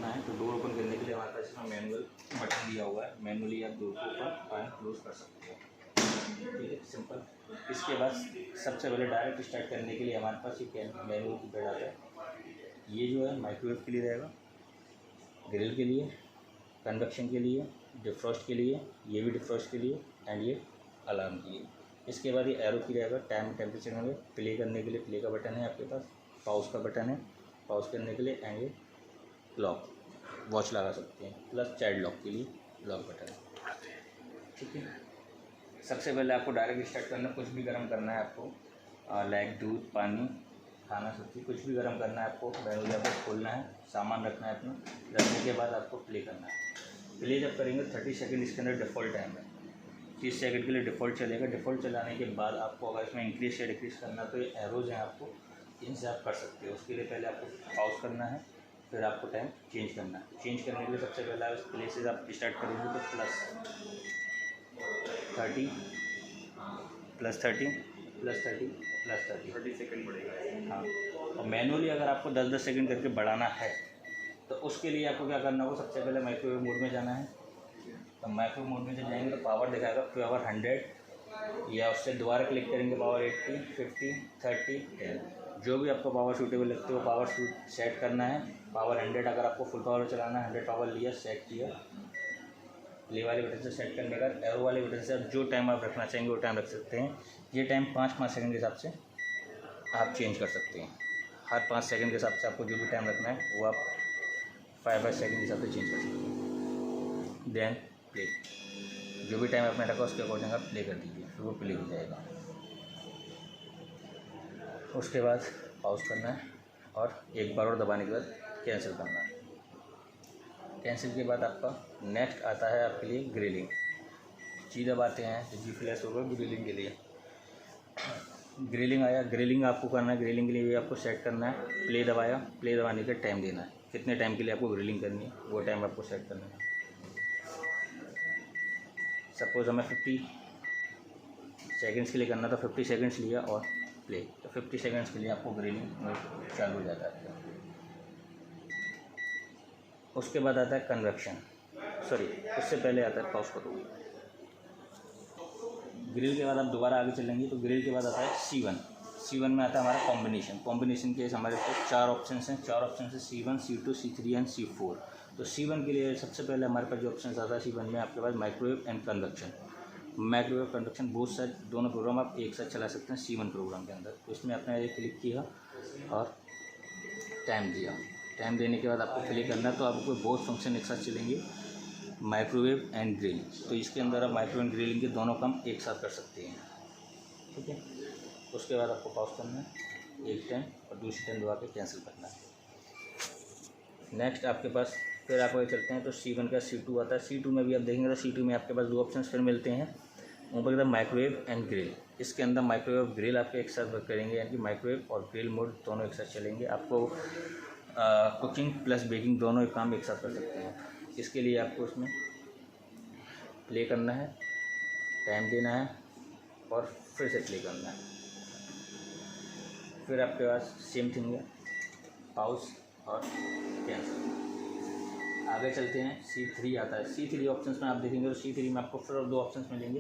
करना है। तो डोर ओपन करने के लिए हमारे पास इसमें मैनुअल बटन दिया हुआ है, मैनुअली आप डोर को ओपन एंड क्लोज कर सकते हो। ठीक है, सिंपल। इसके बाद सबसे पहले डायरेक्ट स्टार्ट करने के लिए हमारे पास ये मैनुअल की पैड आता है। ये जो है माइक्रोवेव के लिए रहेगा, ग्रिल के लिए, कन्वेक्शन के लिए, डिफ्रॉस्ट के लिए, ये भी डिफ्रॉस्ट के लिए, एंड ये अलार्म के लिए। इसके बाद ये एरो की रहेगा, टाइम टेम्परेचर में प्ले करने के लिए प्ले का बटन है आपके पास, पॉज का बटन है पॉज करने के लिए, एंड ये लॉक वॉच लगा सकते हैं, प्लस चाइल्ड लॉक के लिए लॉक बटन है। ठीक है, सबसे पहले आपको डायरेक्ट स्टार्ट करना, कुछ भी गर्म करना है आपको, लाइक दूध, पानी, खाना, सब्जी, कुछ भी गर्म करना है आपको। मैनुअली आपको खोलना है, सामान रखना है अपना, रखने के बाद आपको प्ले करना है। प्ले जब करेंगे 30 सेकंड इसके अंदर डिफ़ॉल्ट टाइम है, 30 सेकंड के लिए डिफ़ॉल्ट चलेगा। डिफ़ॉल्ट चलाने के बाद आपको अगर इसमें इंक्रीज या डिक्रीज करना तो ये एरोज हैं, आपको इनसे आप कर सकते हो। उसके लिए पहले आपको पॉज करना है, फिर आपको टाइम चेंज करना है। चेंज करने के लिए सबसे पहले आप प्ले से आप स्टार्ट करेंगे तो +30 सेकंड बढ़ेगा। हाँ, और मैनुअली अगर आपको 10-10 सेकंड करके बढ़ाना है तो उसके लिए आपको क्या करना होगा, सबसे पहले माइक्रोवेव मोड में जाना है। तो माइक्रोवेव मोड में जब जाएंगे तो पावर दिखाएगा पावर 100, या उससे दोबारा क्लिक करेंगे पावर 80, 50, 30, 10, जो भी आपको पावर सूटेबल लगती है वो पावर सेट करना है। पावर 100 अगर आपको फुल पावर चलाना है, 100 पावर लिया, सेट किया। प्ले वाले बटन से सेट करने का, एरो वाले बटन से आप जो टाइम आप रखना चाहेंगे वो टाइम रख सकते हैं। ये टाइम 5-5 सेकंड के हिसाब से आप चेंज कर सकते हैं। हर 5 सेकंड के हिसाब से आपको जो भी टाइम रखना है वो आप 5 सेकंड के हिसाब से चेंज कर सकते हैं। देन प्ले, जो भी टाइम आपने रखा उसके अकॉर्डिंग आप प्ले कर दीजिए, फिर वो प्ले हो जाएगा। उसके बाद पॉज करना है और एक बार और दबाने के बाद कैंसिल करना है। कैंसिल के बाद आपका नेक्स्ट आता है आपके लिए ग्रिलिंग। जी दबाते हैं तो जी फ्लैश होगा ग्रिलिंग के लिए। ग्रिलिंग आया, ग्रिलिंग आपको करना है। ग्रिलिंग के लिए भी आपको सेट करना है, प्ले दबाया, प्ले दबाने का टाइम देना है, कितने टाइम के लिए आपको ग्रिलिंग करनी है वो टाइम आपको सेट करना है। सपोज़ हमें 50 सेकंड्स के लिए करना था, 50 सेकंड्स लिया और प्ले, तो 50 सेकंड्स के लिए आपको ग्रिलिंग चालू हो जाता है। उसके बाद आता है कन्वेक्शन, सॉरी उससे पहले आता है, पॉज करो। ग्रिल के बाद आप दोबारा आगे चलेंगे तो ग्रिल के बाद आता है C1। C1 में आता है हमारा कॉम्बिनेशन। कॉम्बिनेशन के हमारे पास 4 ऑप्शन हैं, 4 ऑप्शन है C1, C2, C3 and C4। तो C1 के लिए सबसे पहले हमारे पास जो ऑप्शन आता है C1 में आपके पास microwave and convection. Microwave convection both side, दोनों प्रोग्राम आप एक साथ चला सकते हैं C1 प्रोग्राम के अंदर। तो इसमें आपने ये क्लिक किया और टाइम दिया। टाइम देने के बाद आपको प्ले करना है, तो आपको बोथ फंक्शन एक साथ चलेंगे, माइक्रोवेव एंड ग्रिल। तो इसके अंदर आप माइक्रोवेव एंड ग्रिलिंग के दोनों काम एक साथ कर सकते हैं। ठीक है, उसके बाद आपको पॉज करना है, एक टाइम और दूसरी टाइम दबा के कैंसिल करना है। नेक्स्ट आपके पास फिर आप आगे चलते हैं तो C1 का C2 आता है। C2 में भी आप देखेंगे तो C2 में आपके पास 2 ऑप्शन फिर मिलते हैं, ऊपर की माइक्रोवेव एंड ग्रिल। इसके अंदर माइक्रोवेव ग्रिल आपके एक साथ वर्क करेंगे, यानी कि माइक्रोवेव और ग्रिल मोड दोनों एक साथ चलेंगे। आपको कुकिंग प्लस बेकिंग दोनों काम एक साथ कर सकते हैं। इसके लिए आपको उसमें प्ले करना है, टाइम देना है और फिर से प्ले करना है। फिर आपके पास सेम थिंग है, पॉज और कैंसिल। आगे चलते हैं, C3 आता है। C3 ऑप्शंस में आप देखेंगे तो C3 में आपको फिर 2 ऑप्शंस मिलेंगे,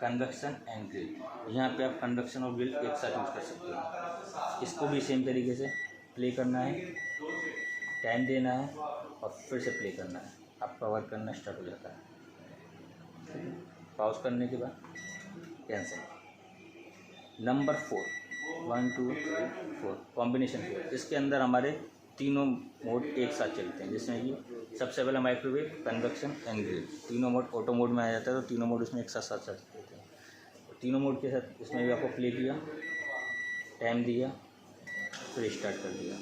कन्वेक्शन एंड ग्रिल। यहाँ पे आप कन्वेक्शन और ग्रिल एक साथ यूज़ कर सकते हैं। इसको भी सेम तरीके से प्ले करना है, टाइम देना है और फिर से प्ले करना है, आपका वर्क करना स्टार्ट हो जाता है। पॉज करने के बाद कैंसिल। Number 4, 1 2 3 4 combination 4। इसके अंदर हमारे तीनों मोड एक साथ चलते हैं, जिसमें कि सबसे पहले माइक्रोवेव, कन्वेक्शन एंड ग्रिल। तीनों मोड ऑटो मोड में आ जाता है, तो तीनों मोड इसमें एक साथ साथ चलते हैं। तो तीनों मोड के साथ इसमें भी आपको प्ले किया, टाइम दिया, फिर स्टार्ट कर दिया।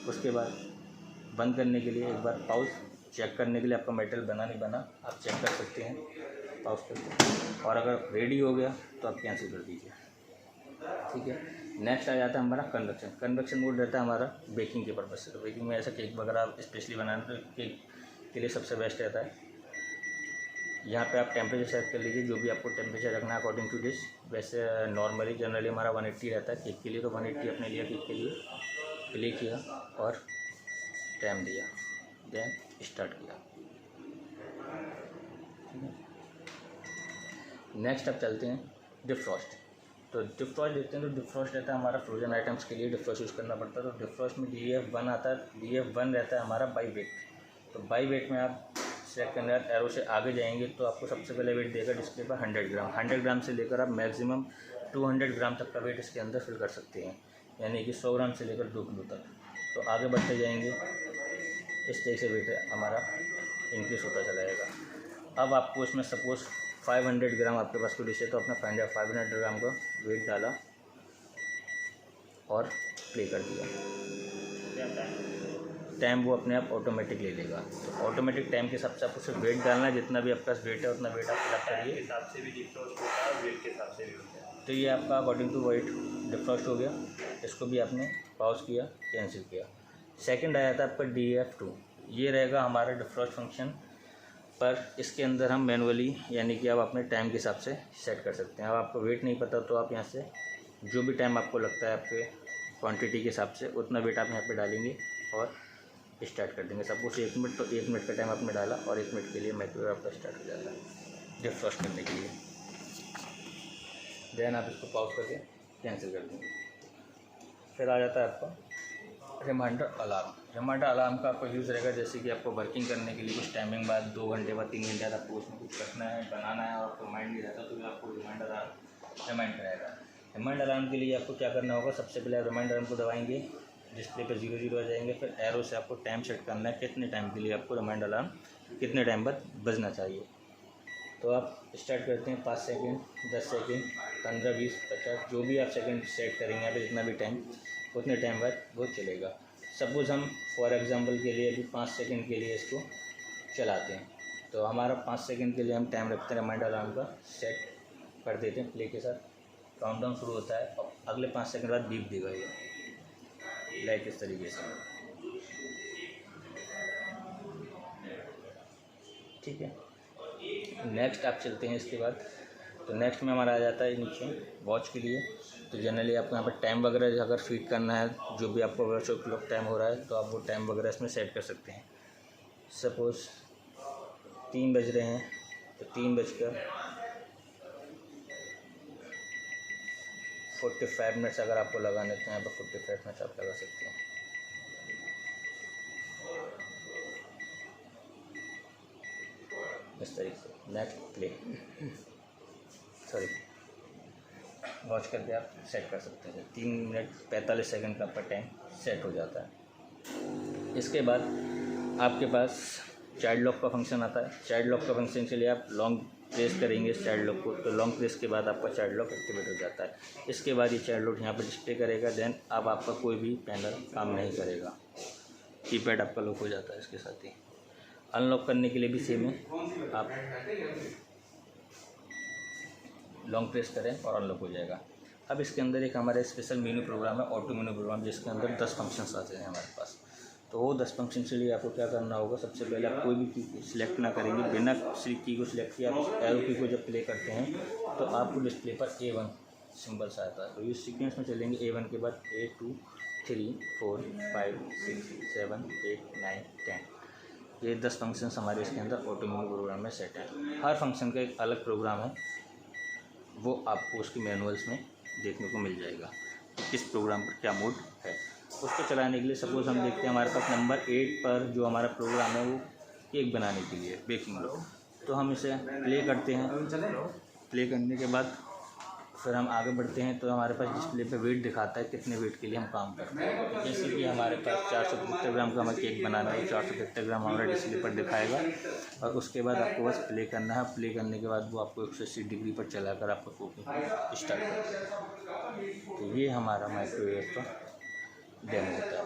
उसके बाद बंद करने के लिए एक बार पॉज, चेक करने के लिए आपका मेटल बना नहीं बना आप चेक कर सकते हैं, पॉज करके, और अगर रेडी हो गया तो आप कैंसिल कर दीजिए। ठीक है, नेक्स्ट आ जाता है हमारा कन्वेक्शन। कन्वेक्शन मोड रहता है हमारा बेकिंग के पर्पज़ से। तो बेकिंग में ऐसा केक वगैरह आप स्पेशली बनाना तो केक के लिए सबसे बेस्ट रहता है। यहाँ पे आप टेम्परेचर सेट कर लीजिए, जो भी आपको टेम्परेचर रखना है अकॉर्डिंग टू डिश। वैसे नॉर्मली जनरली हमारा 180 रहता है केक के लिए, तो 180 अपने लिया केक के लिए, प्ले किया और टाइम दिया, देन स्टार्ट किया। नेक्स्ट अब चलते हैं डिफ्रॉस्ट। तो डिफ्रॉस्ट देखते हैं। तो डिफ्रॉस्ट रहता है हमारा फ्रोजन आइटम्स के लिए डिफ्रॉस्ट यूज़ करना पड़ता है। तो डिफ्रॉस्ट में DEF1 आता है। DEF1 रहता है हमारा बाई वेट। तो बाई वेट में आप सेलेक्ट करने के बाद एरो से आगे जाएंगे तो आपको सबसे पहले वेट देगा डिस्प्ले पर 100 ग्राम। 100 ग्राम से लेकर आप मैक्सिमम 200 ग्राम तक का वेट इसके अंदर फिल कर सकते हैं, यानी कि 100 ग्राम से लेकर 2 किलो तक। तो आगे बढ़ते जाएंगे इस तरह से वेट हमारा इंक्रीज होता चला जाएगा। अब आपको इसमें सपोज़ 500 ग्राम आपके पास कोई डिश है तो अपना 500 ग्राम का वेट डाला और प्ले कर दिया। टाइम वो अपने आप ऑटोमेटिक ले लेगा। तो ऑटोमेटिक टाइम के हिसाब से आपको सिर्फ वेट डालना है, जितना भी आपके पास वेट है उतना वेट आप फिलअप करिए। हिसाब से भी डिफ्रॉस्ट होता है, वेट के हिसाब से भी होता है। तो ये आपका अकॉर्डिंग टू वेट डिफ्रॉस्ट हो गया। इसको भी आपने पॉज किया, कैंसिल किया। सेकंड आया था आपका DEF2। ये रहेगा हमारा डिफ्रॉस्ट फंक्शन, पर इसके अंदर हम मैनुअली यानी कि आप अपने टाइम के हिसाब से सेट कर सकते हैं। अब आपको वेट नहीं पता तो आप यहाँ से जो भी टाइम आपको लगता है आपके क्वांटिटी के हिसाब से उतना वेट आप यहाँ पे डालेंगे और स्टार्ट कर देंगे। सपोज 1 मिनट तो 1 मिनट का टाइम आपने डाला और 1 मिनट के लिए माइक्रोवेव आपका स्टार्ट हो जाता है डिफ्रॉस्ट करने के लिए। देन आप इसको पॉज करके कैंसिल कर देंगे। फिर आ जाता है आपका रिमाइंडर अलार्म। रिमाइंडर अलार्म का आपका यूज़ रहेगा जैसे कि आपको वर्किंग करने के लिए कुछ टाइमिंग बाद 2 घंटे बाद 3 घंटे बाद आपको उसमें कुछ रखना है, बनाना है और आपको माइंड नहीं रहता तो भी आपको रिमाइंड कराएगा। रिमाइंड अलार्म के लिए आपको क्या करना होगा, सबसे पहले आप रिमाइंड अलार्म को दबाएंगे, डिस्प्ले पर 00 आ जाएंगे। फिर एरो से आपको टाइम सेट करना है, कितने टाइम के लिए आपको रिमाइंड अलार्म कितने टाइम बाद बजना चाहिए। तो आप स्टार्ट करते हैं 5 सेकेंड, 10 सेकेंड, 15, 20, 50 जो भी आप सेकेंड सेट करेंगे यहाँ पे जितना भी टाइम उतने टाइम बाद वो चलेगा। सपोज़ हम फॉर एग्जांपल के लिए अभी 5 सेकेंड के लिए इसको चलाते हैं। तो हमारा 5 सेकेंड के लिए हम टाइम रखते हैं रिमाइंडर अलार्म का, सेट कर देते हैं। प्ले के साथ काउंटडाउन शुरू होता है और अगले 5 सेकेंड बाद बीप देगा ये लाइक इस तरीके से, ठीक है। नेक्स्ट आप चलते हैं इसके बाद। तो नेक्स्ट में हमारा आ जाता है नीचे वॉच के लिए। तो जनरली आपको यहाँ पर टाइम वगैरह अगर फीड करना है, जो भी आपको अगर क्लॉक टाइम हो रहा है तो आप वो टाइम वगैरह इसमें सेट कर सकते हैं। सपोज़ 3 बज रहे हैं तो 3:45 मिनट्स अगर आपको लगाने तो यहाँ पर 45 मिनट्स आप लगा सकते हैं। इस तरीके से नेक्स्ट प्ले वॉच करके आप सेट कर सकते हैं। 3 मिनट 45 सेकंड का आपका टाइम सेट हो जाता है। इसके बाद आपके पास चाइल्ड लॉक का फंक्शन आता है। चाइल्ड लॉक का फंक्शन के लिए आप लॉन्ग प्रेस करेंगे चाइल्ड लॉक को, तो लॉन्ग प्रेस के बाद आपका चाइल्ड लॉक एक्टिवेट हो जाता है। इसके बाद ये चाइल्ड लॉक यहाँ पर डिस्प्ले करेगा। देन अब आपका कोई भी पैनल काम नहीं करेगा, कीपैड आपका लॉक हो जाता है। इसके साथ ही अनलॉक करने के लिए भी सेम है, आप लॉन्ग प्रेस करें और अनलॉक हो जाएगा। अब इसके अंदर एक हमारा स्पेशल मेनू प्रोग्राम है, ऑटो मेनू प्रोग्राम, जिसके अंदर 10 फंक्शंस आते हैं हमारे पास। तो वो 10 फंक्शन के लिए आपको क्या करना होगा, सबसे पहले आप कोई भी की सिलेक्ट ना करेंगे, बिना की को सिलेक्ट किया आप एरो की को जब प्ले करते हैं तो आपको डिस्प्ले पर A1 सिंबल सा आता है। तो इस सीक्वेंस में चलेंगे। A1 के बाद A 2 3 4 5 6 7 8 9 10। ये 10 फंक्शंस हमारे इसके अंदर ऑटो मेनू प्रोग्राम में सेट हैं। हर फंक्शन का एक अलग प्रोग्राम है, वो आपको उसकी मैनुअल्स में देखने को मिल जाएगा कि किस प्रोग्राम पर क्या मोड है। उसको चलाने के लिए सपोज़ हम देखते हैं हमारे पास नंबर 8 पर जो हमारा प्रोग्राम है वो केक बनाने के लिए बेकिंग लो। तो हम इसे प्ले करते हैं। प्ले करने के बाद फिर हम आगे बढ़ते हैं तो हमारे पास डिस्प्ले पे वेट दिखाता है कितने वेट के लिए हम काम करते हैं। जैसे कि हमारे पास 475 ग्राम का हमें केक बनाना है, 475 ग्राम हमारा डिस्प्ले पर दिखाएगा और उसके बाद आपको बस प्ले करना है। प्ले करने के बाद वो आपको 180 डिग्री पर चलाकर आपको कुकिंग स्टार्ट कर देगा। तो ये हमारा माइक्रोवेव का डेमो होता है।